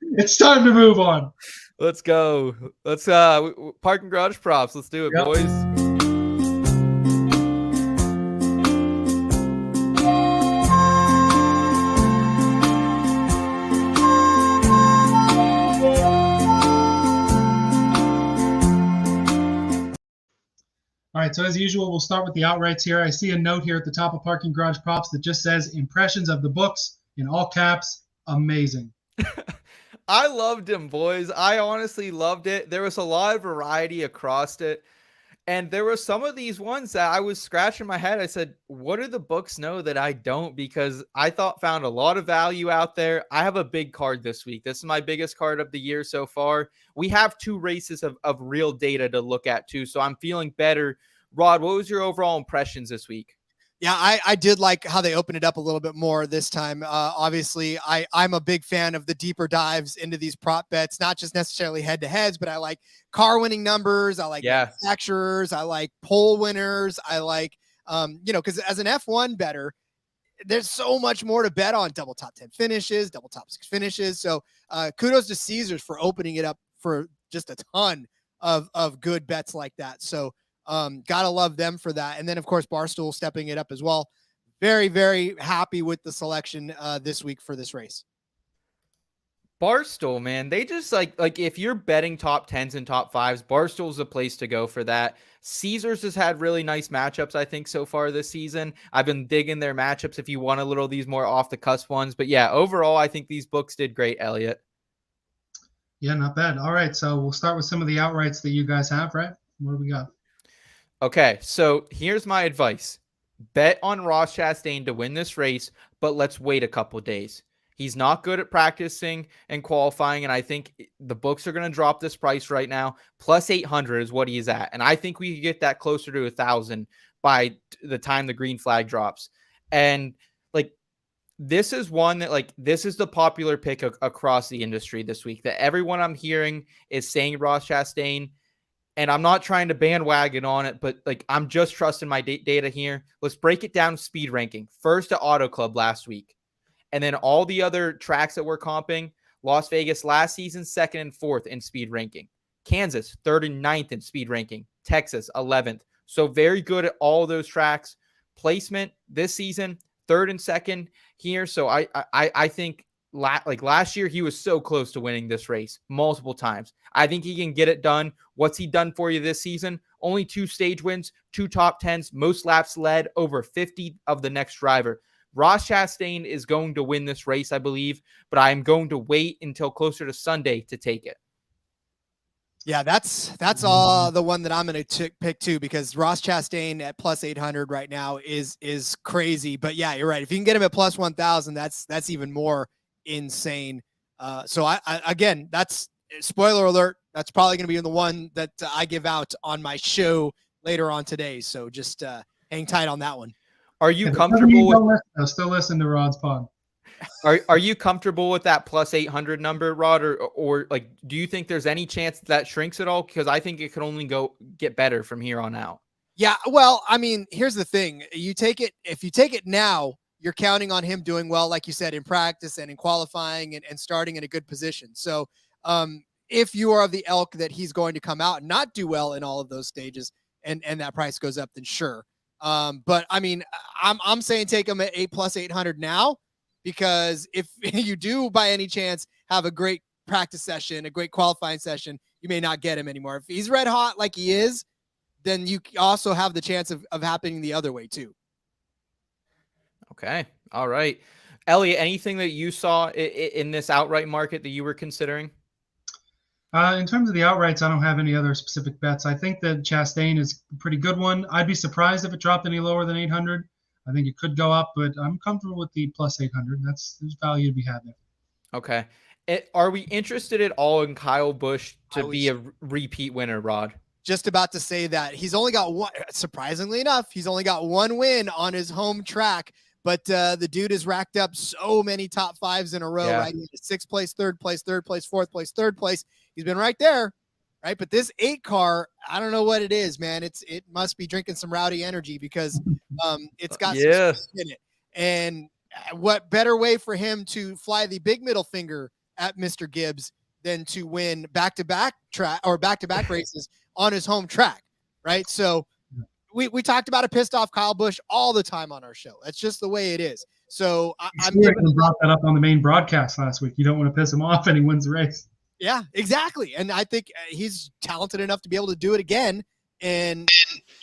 It's time to move on. Let's go. Let's parking garage props. Let's do it, boys. All right, so as usual, we'll start with the outrights here. I see a note here at the top of Parking Garage Props that just says impressions of the books in all caps. Amazing. I loved him, boys. I honestly loved it. There was a lot of variety across it. And there were some of these ones that I was scratching my head. I said, what do the books know that I don't? Because I found a lot of value out there. I have a big card this week. This is my biggest card of the year so far. We have 2 races of real data to look at too. So I'm feeling better. Rod, what was your overall impressions this week? Yeah, I did like how they opened it up a little bit more this time. Obviously, I'm a big fan of the deeper dives into these prop bets, not just necessarily head-to-heads, but I like car winning numbers. I like manufacturers. I like pole winners. I like, because as an F1 bettor, there's so much more to bet on. Double top 10 finishes, double top 6 finishes. So kudos to Caesars for opening it up for just a ton of good bets like that. So gotta love them for that. And then of course, Barstool stepping it up as well. Very, very happy with the selection this week for this race. Barstool, man, they just like if you're betting top 10s and top 5s, Barstool's the place to go for that. Caesars has had really nice matchups, I think, so far this season. I've been digging their matchups if you want a little of these more off the cusp ones. But yeah, overall, I think these books did great, Elliot. Yeah, not bad. All right, so we'll start with some of the outrights that you guys have, right? What do we got? Okay, so here's my advice. Bet on Ross Chastain to win this race, but let's wait a couple days. He's not good at practicing and qualifying, and I think the books are going to drop this price right now. Plus 800 is what he's at, and I think we could get that closer to 1,000 by the time the green flag drops. And this is one that this is the popular pick across the industry this week. That everyone I'm hearing is saying Ross Chastain. And I'm not trying to bandwagon on it, but I'm just trusting my data here. Let's break it down speed ranking. First at Auto Club last week. And then all the other tracks that we're comping. Las Vegas last season, 2nd and 4th in speed ranking. Kansas, 3rd and 9th in speed ranking. Texas, 11th. So very good at all those tracks. Placement this season, 3rd and 2nd here. So I think last year, he was so close to winning this race multiple times. I think he can get it done. What's he done for you this season? Only 2 stage wins, 2 top 10s, most laps led, over 50 of the next driver. Ross Chastain is going to win this race, I believe, but I'm going to wait until closer to Sunday to take it. Yeah, that's all the one that I'm going to pick too, because Ross Chastain at plus 800 right now is crazy. But yeah, you're right. If you can get him at plus 1,000, that's even more insane. So I again, that's spoiler alert. That's probably going to be the one that I give out on my show later on today. So just hang tight on that one. Are you comfortable with? I'll still listen to Rod's pod. Are you comfortable with that plus 800 number, Rod, or do you think there's any chance that shrinks at all? Because I think it could only get better from here on out. Yeah, well, I mean, here's the thing: if you take it now, you're counting on him doing well, like you said, in practice and in qualifying and starting in a good position. So if you are of the ilk that he's going to come out and not do well in all of those stages and that price goes up, then sure. But I mean, I'm saying take him at plus 800 now, because if you do by any chance have a great practice session, a great qualifying session, you may not get him anymore. If he's red hot like he is, then you also have the chance of happening the other way too. Okay. All right. Elliot, anything that you saw in this outright market that you were considering? In terms of the outrights, I don't have any other specific bets. I think that Chastain is a pretty good one. I'd be surprised if it dropped any lower than 800. I think it could go up, but I'm comfortable with the plus 800. There's value to be had there. Okay. Are we interested at all in Kyle Busch to be a repeat winner, Rod? Just about to say that. He's only got one, surprisingly enough, he's only got one win on his home track. But the dude has racked up so many top 5s in a row, right? He's 6th place, 3rd place, 3rd place, 4th place, 3rd place. He's been right there, right? But this 8 car, I don't know what it is, man. It must be drinking some rowdy energy, because it's got some speed in it. And what better way for him to fly the big middle finger at Mr. Gibbs than to win back-to-back races on his home track, right? So we talked about a pissed off Kyle Busch all the time on our show. That's just the way it is. So I'm brought that up on the main broadcast last week. You don't want to piss him off, and he wins the race. Yeah, exactly. And I think he's talented enough to be able to do it again. And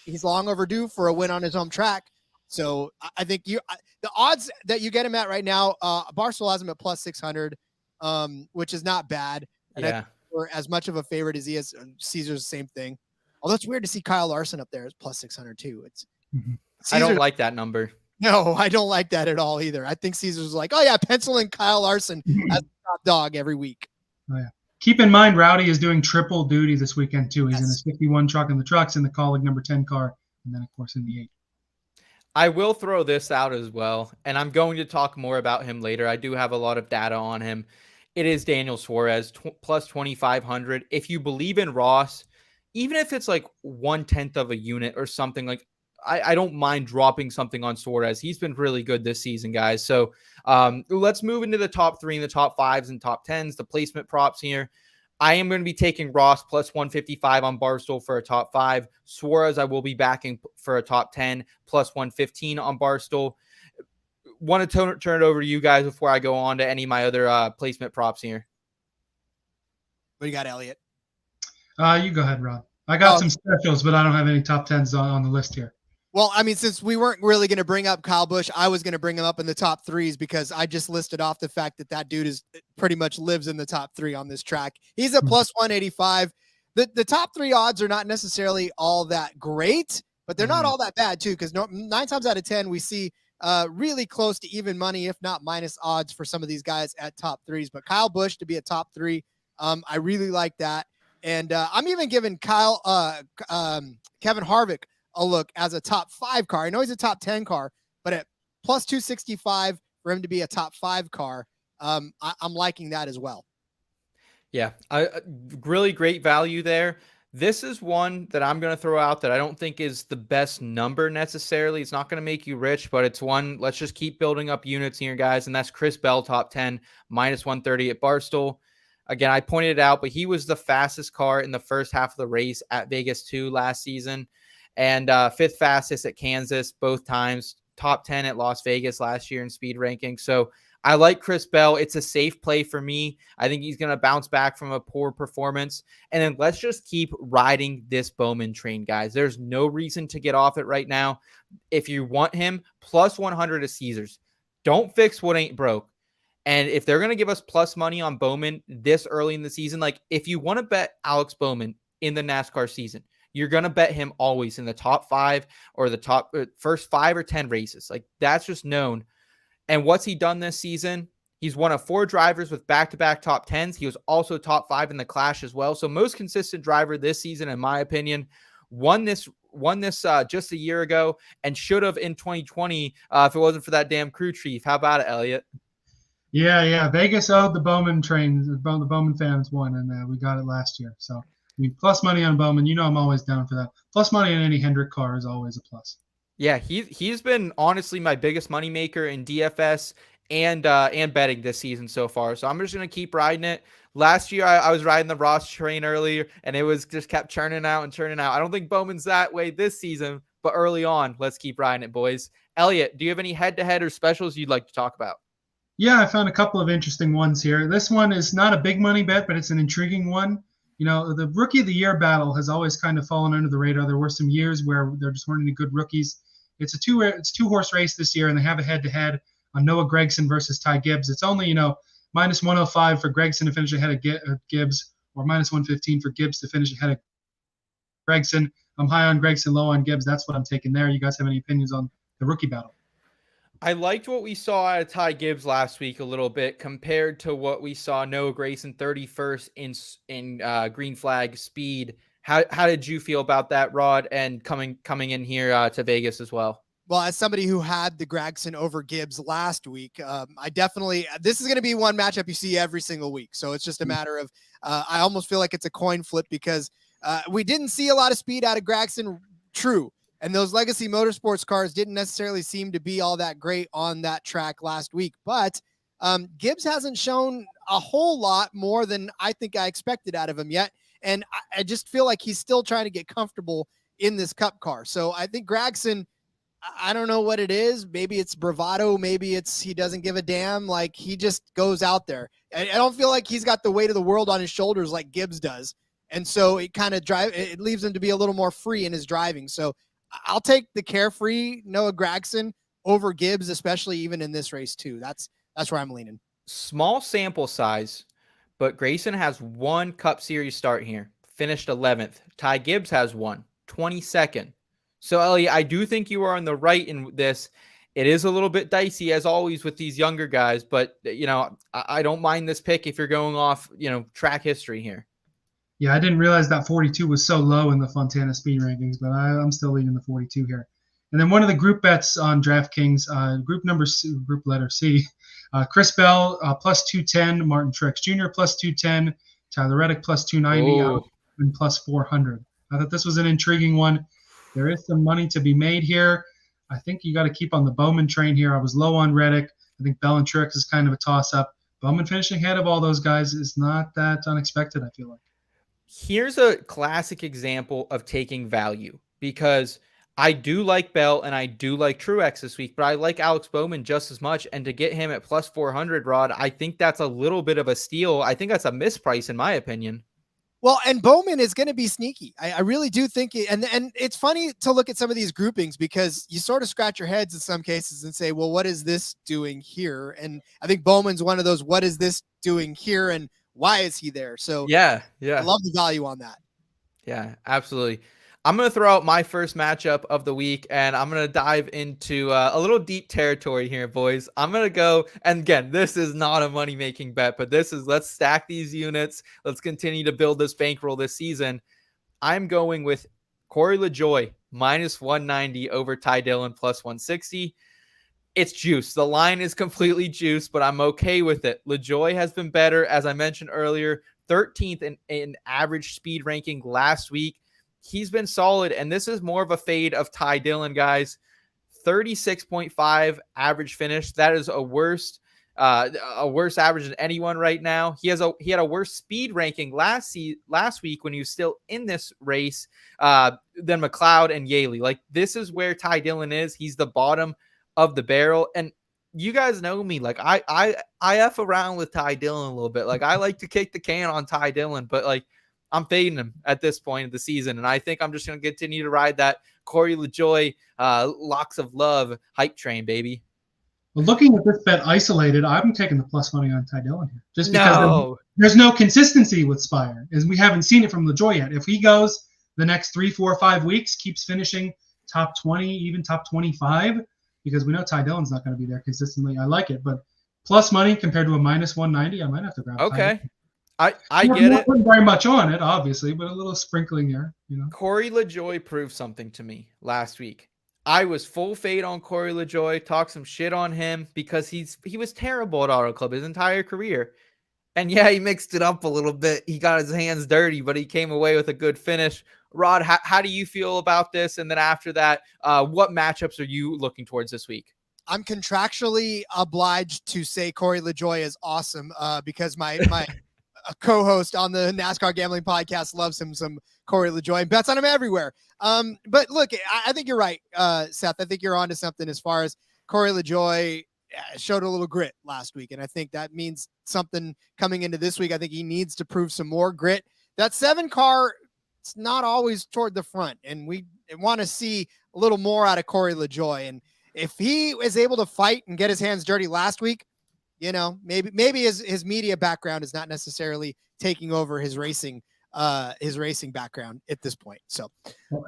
he's long overdue for a win on his home track. So I think the odds that you get him at right now, Barstool has him at plus 600, which is not bad. And Yeah. for as much of a favorite as he is, Caesar's the same thing. Although it's weird to see Kyle Larson up there as plus 600 too. It's I don't like that number. No, I don't like that at all either. I think Caesar's like, oh yeah, pencil in Kyle Larson as the top dog every week. Oh, yeah. Keep in mind, Rowdy is doing triple duty this weekend too. He's in his 51 truck in the trucks, in the Colleague number 10 car, and then of course in the 8. I will throw this out as well, and I'm going to talk more about him later. I do have a lot of data on him. It is Daniel Suarez, plus 2,500. If you believe in Ross, even if it's like 1/10 of a unit or something, like I don't mind dropping something on Suarez. He's been really good this season, guys. So let's move into the top 3 and the top 5s and top 10s, the placement props here. I am going to be taking Ross plus 155 on Barstool for a top 5. Suarez, I will be backing for a top 10, plus 115 on Barstool. Want to turn it over to you guys before I go on to any of my other placement props here. What do you got, Elliot? You go ahead, Rob. I got some specials, but I don't have any top 10s on the list here. Well, I mean, since we weren't really going to bring up Kyle Busch, I was going to bring him up in the top 3s because I just listed off the fact that dude is pretty much lives in the top 3 on this track. He's a plus 185. The top 3 odds are not necessarily all that great, but they're not all that bad too, because 9 times out of 10 we see really close to even money, if not minus odds for some of these guys at top 3s. But Kyle Busch to be a top 3, I really like that. And I'm even giving Kevin Harvick a look as a top 5 car. I know he's a top 10 car, but at plus 265 for him to be a top 5 car, I'm liking that as well. Yeah, really great value there. This is one that I'm going to throw out that I don't think is the best number necessarily. It's not going to make you rich, but it's one. Let's just keep building up units here, guys. And that's Chris Bell, top 10, minus 130 at Barstool. Again, I pointed it out, but he was the fastest car in the first half of the race at Vegas 2 last season. And 5th fastest at Kansas both times, top 10 at Las Vegas last year in speed ranking. So I like Chris Bell. It's a safe play for me. I think he's going to bounce back from a poor performance. And then let's just keep riding this Bowman train, guys. There's no reason to get off it right now. If you want him, plus 100 to Caesars. Don't fix what ain't broke. And if they're going to give us plus money on Bowman this early in the season, like if you want to bet Alex Bowman in the NASCAR season, you're going to bet him always in the top 5 or the top first 5 or 10 races. Like that's just known. And what's he done this season? He's one of 4 drivers with back-to-back top 10s. He was also top 5 in the Clash as well. So most consistent driver this season, in my opinion, won this just a year ago and should have in 2020 if it wasn't for that damn crew chief. How about it, Elliot? Yeah. Vegas owed the Bowman train. The Bowman fans won, and we got it last year. So, I mean, plus money on Bowman. You know I'm always down for that. Plus money on any Hendrick car is always a plus. Yeah, he's been honestly my biggest moneymaker in DFS and betting this season so far. So I'm just going to keep riding it. Last year, I was riding the Ross train earlier, and it was just kept churning out and churning out. I don't think Bowman's that way this season, but early on, let's keep riding it, boys. Elliot, do you have any head-to-head or specials you'd like to talk about? Yeah, I found a couple of interesting ones here. This one is not a big money bet, but it's an intriguing one. You know, the Rookie of the Year battle has always kind of fallen under the radar. There were some years where there just weren't any good rookies. It's a two-horse race this year, and they have a head-to-head on Noah Gragson versus Ty Gibbs. It's only, minus 105 for Gragson to finish ahead of Gibbs, or minus 115 for Gibbs to finish ahead of Gragson. I'm high on Gragson, low on Gibbs. That's what I'm taking there. You guys have any opinions on the rookie battle? I liked what we saw out of Ty Gibbs last week a little bit compared to what we saw Noah Gragson 31st in green flag speed. How did you feel about that, Rod, and coming in here to Vegas as well? Well, as somebody who had the Gragson over Gibbs last week, this is going to be one matchup you see every single week. So it's just a matter of, I almost feel like it's a coin flip because we didn't see a lot of speed out of Gragson, true. And those Legacy Motorsports cars didn't necessarily seem to be all that great on that track last week. But Gibbs hasn't shown a whole lot more than I think I expected out of him yet. And I just feel like he's still trying to get comfortable in this Cup car. So I think Gragson, I don't know what it is. Maybe it's bravado. Maybe it's he doesn't give a damn. Like he just goes out there. I don't feel like he's got the weight of the world on his shoulders like Gibbs does. And so it kind of it leaves him to be a little more free in his driving. So I'll take the carefree Noah Gragson over Gibbs, especially even in this race too. That's where I'm leaning. Small sample size, but Grayson has one Cup Series start here, finished 11th. Ty Gibbs has one, 22nd. So, Elliot, I do think you are on the right in this. It is a little bit dicey, as always, with these younger guys, but, I don't mind this pick if you're going off, track history here. Yeah, I didn't realize that 42 was so low in the Fontana speed rankings, but I'm still leading the 42 here. And then one of the group bets on DraftKings, group letter C, Chris Bell plus 210, Martin Truex Jr. plus 210, Tyler Reddick plus 290, and plus 400. I thought this was an intriguing one. There is some money to be made here. I think you got to keep on the Bowman train here. I was low on Reddick. I think Bell and Truex is kind of a toss-up. Bowman finishing ahead of all those guys is not that unexpected, I feel like. Here's a classic example of taking value, because I do like Bell and I do like Truex this week, but I like Alex Bowman just as much. And to get him at plus 400, Rod, I think that's a little bit of a steal. I think that's a misprice in my opinion. Well, and Bowman is going to be sneaky. I really do think it, and it's funny to look at some of these groupings because you sort of scratch your heads in some cases and say, well, what is this doing here? And I think Bowman's one of those, what is this doing here? And why is he there? So yeah. I love the value on that. Yeah, absolutely. I'm going to throw out my first matchup of the week, and I'm going to dive into a little deep territory here, boys. I'm going to go, and again, this is not a money-making bet, but this is, let's stack these units. Let's continue to build this bankroll this season. I'm going with Corey LaJoie, minus 190 over Ty Dillon, plus 160. It's juice. The line is completely juice, but I'm okay with it. LaJoie has been better, as I mentioned earlier, 13th in average speed ranking last week. He's been solid, and this is more of a fade of Ty Dillon, guys. 36.5 average finish. That is a worse average than anyone right now. He had a worse speed ranking last week when he was still in this race than McLeod and Yaley. Like, this is where Ty Dillon is. He's the bottom of the barrel, and you guys know me. Like, I F around with Ty Dillon a little bit. Like, I like to kick the can on Ty Dillon, but like, I'm fading him at this point of the season, and I think I'm just going to continue to ride that Corey LaJoie locks of love hype train, baby. Well, looking at this bet isolated, I'm taking the plus money on Ty Dillon here, just because there's no consistency with Spire, as we haven't seen it from LaJoie yet. If he goes the next 3, 4, 5 weeks, keeps finishing top 20, even top 25, because we know Ty Dillon's not going to be there consistently. I like it, but plus money compared to a minus 190, I might have to grab. Okay. I get it. Not very much on it, obviously, but a little sprinkling there, Corey LaJoie proved something to me last week. I was full fade on Corey LaJoie, talked some shit on him because he was terrible at Auto Club his entire career. And yeah, he mixed it up a little bit. He got his hands dirty, but he came away with a good finish. Rod, how do you feel about this? And then after that, what matchups are you looking towards this week? I'm contractually obliged to say Corey LaJoie is awesome because my a co-host on the NASCAR Gambling Podcast loves him some Corey LaJoie and bets on him everywhere. But look, I think you're right, Seth. I think you're onto something as far as Corey LaJoie showed a little grit last week, and I think that means something coming into this week. I think he needs to prove some more grit. That 7 car, it's not always toward the front, and we want to see a little more out of Corey LaJoie. And if he is able to fight and get his hands dirty last week, maybe his media background is not necessarily taking over his racing background at this point. So,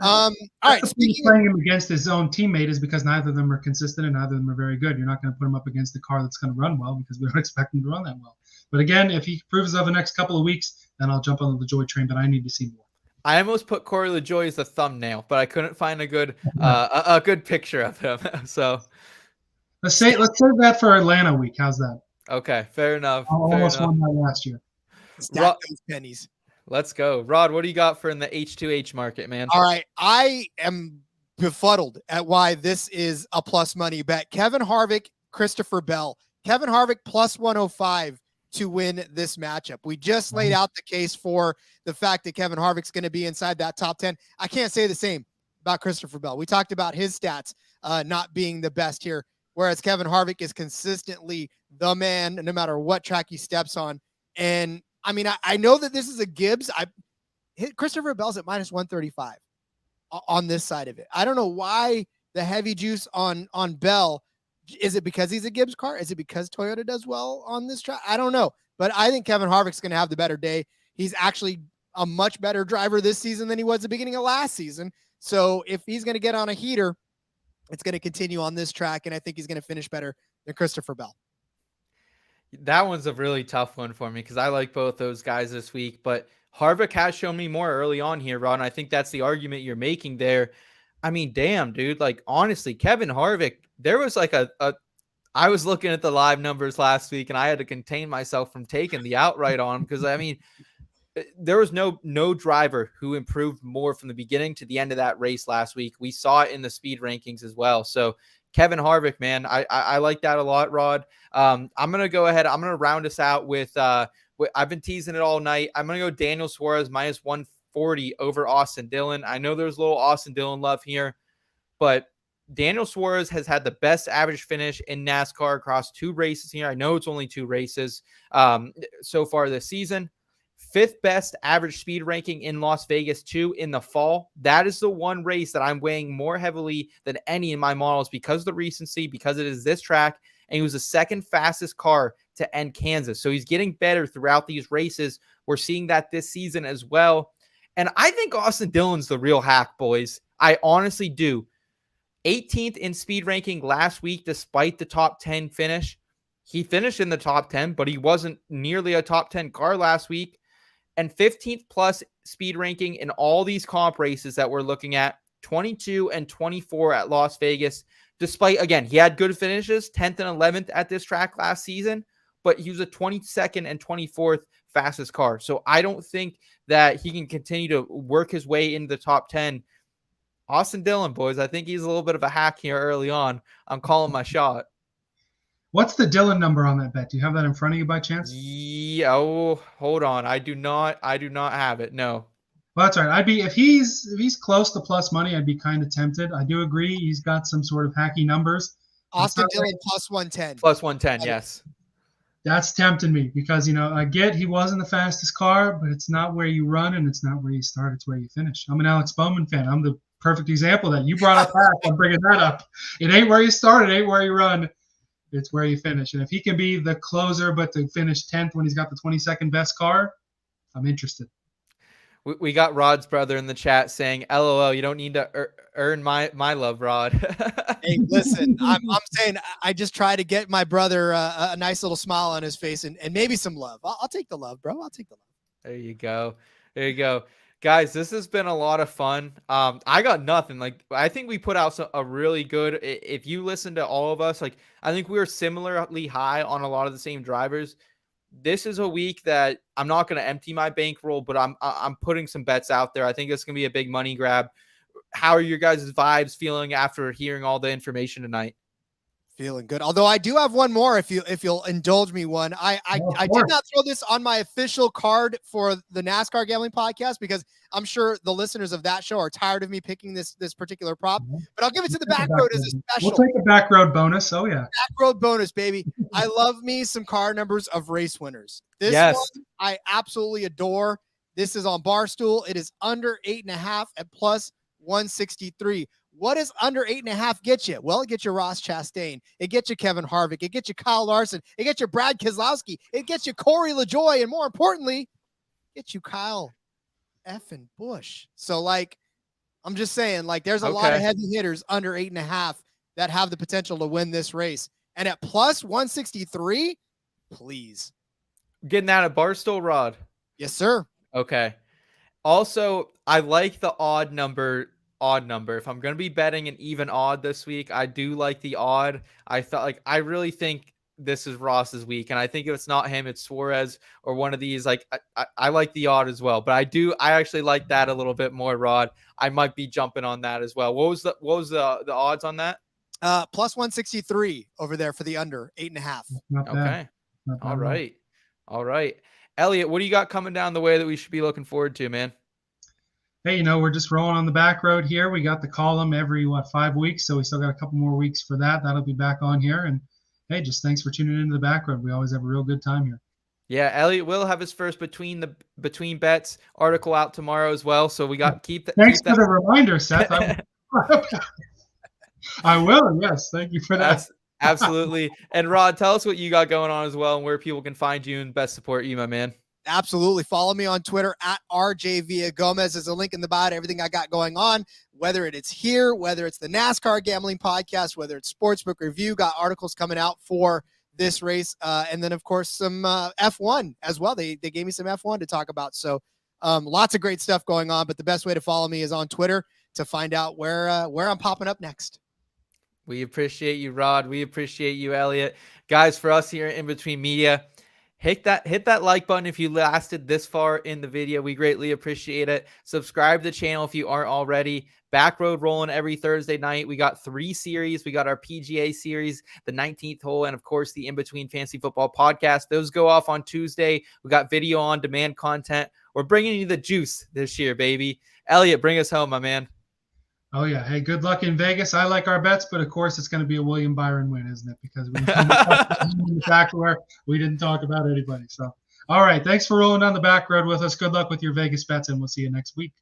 all right. Playing him against his own teammate is because neither of them are consistent and neither of them are very good. You're not going to put him up against the car that's going to run well because we don't expect him to run that well. But again, if he proves over the next couple of weeks, then I'll jump on the LaJoie train, but I need to see more. I almost put Corey LaJoie as a thumbnail, but I couldn't find a good picture of him. So let's save that for Atlanta week. How's that? Okay, fair enough. I almost won that last year. Stack those pennies. Let's go. Rod, what do you got for in the H2H market, man? All right. I am befuddled at why this is a plus money bet. Kevin Harvick, Christopher Bell. Kevin Harvick plus 105 to win this matchup. We just laid out the case for the fact that Kevin Harvick's going to be inside that top 10. I can't say the same about Christopher Bell. We talked about his stats not being the best here, whereas Kevin Harvick is consistently the man no matter what track he steps on. And I mean, I know that this is a Gibbs. Christopher Bell's at minus 135. on this side of it. I don't know why the heavy juice on Bell. Is it because he's a Gibbs car? Is it because Toyota does well on this track? I don't know. But I think Kevin Harvick's going to have the better day. He's actually a much better driver this season than he was at the beginning of last season. So if he's going to get on a heater, it's going to continue on this track, and I think he's going to finish better than Christopher Bell. That one's a really tough one for me because I like both those guys this week, but Harvick has shown me more early on here, Ron. I think that's the argument you're making there. I mean, damn, dude. Like, honestly, Kevin Harvick, there was like I was looking at the live numbers last week and I had to contain myself from taking the outright on him because, I mean, there was no driver who improved more from the beginning to the end of that race last week. We saw it in the speed rankings as well. So Kevin Harvick, man, I like that a lot, Rod. I'm going to go ahead. I'm going to round us out with I've been teasing it all night. I'm going to go Daniel Suarez minus 140 over Austin Dillon. I know there's a little Austin Dillon love here, but Daniel Suarez has had the best average finish in NASCAR across 2 races here. I know it's only 2 races so far this season. 5th best average speed ranking in Las Vegas 2 in the fall. That is the one race that I'm weighing more heavily than any in my models because of the recency, because it is this track, and he was the 2nd fastest car to end Kansas. So he's getting better throughout these races. We're seeing that this season as well. And I think Austin Dillon's the real hack, boys. I honestly do. 18th in speed ranking last week, despite the top 10 finish. He finished in the top 10, but he wasn't nearly a top 10 car last week. And 15th plus speed ranking in all these comp races that we're looking at, 22 and 24 at Las Vegas. Despite, again, he had good finishes, 10th and 11th at this track last season, but he was a 22nd and 24th fastest car. So I don't think that he can continue to work his way into the top 10. Austin Dillon, boys, I think he's a little bit of a hack here early on. I'm calling my shot. What's the Dillon number on that bet? Do you have that in front of you by chance? Yeah, oh, hold on. I do not have it. No. Well, that's all right. I'd be if he's close to plus money, I'd be kind of tempted. I do agree. He's got some sort of hacky numbers. Austin Dillon plus 110. Plus 110, yes. That's tempting me because, I get he wasn't the fastest car, but it's not where you run and it's not where you start. It's where you finish. I'm an Alex Bowman fan. I'm the perfect example of that. You brought up that. I'm bringing that up. It ain't where you start. It ain't where you run. It's where you finish. And if he can be the closer, but to finish 10th when he's got the 22nd best car, I'm interested. We got Rod's brother in the chat saying, LOL, you don't need to earn my love, Rod. Hey, listen, I'm saying I just try to get my brother a nice little smile on his face and maybe some love. I'll take the love, bro. I'll take the love. There you go. There you go. Guys, this has been a lot of fun. I got nothing. Like, I think we put out a really good, if you listen to all of us, like, I think we were similarly high on a lot of the same drivers. This is a week that I'm not going to empty my bankroll, but I'm putting some bets out there. I think it's going to be a big money grab. How are your guys' vibes feeling after hearing all the information tonight? Feeling good. Although I do have one more, if you'll indulge me one. I did not throw this on my official card for the NASCAR Gambling Podcast because I'm sure the listeners of that show are tired of me picking this particular prop. But I'll give it to the Backroad as a special. We'll take a Backroad bonus. Oh yeah, Backroad bonus, baby. I love me some car numbers of race winners. This one I absolutely adore. This is on Barstool. It is under 8.5 at plus 163. What does under 8.5 get you? Well, it gets you Ross Chastain. It gets you Kevin Harvick. It gets you Kyle Larson. It gets you Brad Keselowski. It gets you Corey LaJoie. And more importantly, it gets you Kyle effing Busch. So, I'm just saying, there's a lot of heavy hitters under 8.5 that have the potential to win this race. And at plus 163, please. Getting that at Barstool, Rod? Yes, sir. Okay. Also, I like the odd number. If I'm going to be betting an even odd this week, I do like the odd. I really think this is Ross's week. And I think if it's not him, it's Suarez or one of these. I like the odd as well, but I actually like that a little bit more, Rod. I might be jumping on that as well. What was the odds on that? Plus 163 over there for the under 8.5. Okay. All right. Elliot, what do you got coming down the way that we should be looking forward to, man? Hey, we're just rolling on the back road here. We got the column every 5 weeks, so we still got a couple more weeks for that. That'll be back on here. And hey, just thanks for tuning into the back road. We always have a real good time here. Yeah, Elliot will have his first between bets article out tomorrow as well. So we got Thanks for the reminder, Seth. I will. Yes, thank you for that. Absolutely. And Rod, tell us what you got going on as well, and where people can find you and best support you, my man. Absolutely. Follow me on Twitter at RJ Villagomez. There's a link in the bio to everything I got going on, whether it's here, whether it's the NASCAR Gambling Podcast, whether it's Sportsbook Review, got articles coming out for this race. And then, of course, some F1 as well. They gave me some F1 to talk about. So lots of great stuff going on. But the best way to follow me is on Twitter to find out where I'm popping up next. We appreciate you, Rod. We appreciate you, Elliot. Guys, for us here in Between Media, hit that like button if you lasted this far in the video. We greatly appreciate it. Subscribe to the channel if you aren't already. Backroad rolling every Thursday night. We got 3 series. We got our PGA series, the 19th hole, and of course the In Between Fantasy Football podcast. Those go off on Tuesday. We got video on demand content. We're bringing you the juice this year, baby. Elliot, bring us home, my man. Oh, yeah. Hey, good luck in Vegas. I like our bets, but of course it's going to be a William Byron win, isn't it? Because we in the back where we didn't talk about anybody. So, all right. Thanks for rolling down the back road with us. Good luck with your Vegas bets, and we'll see you next week.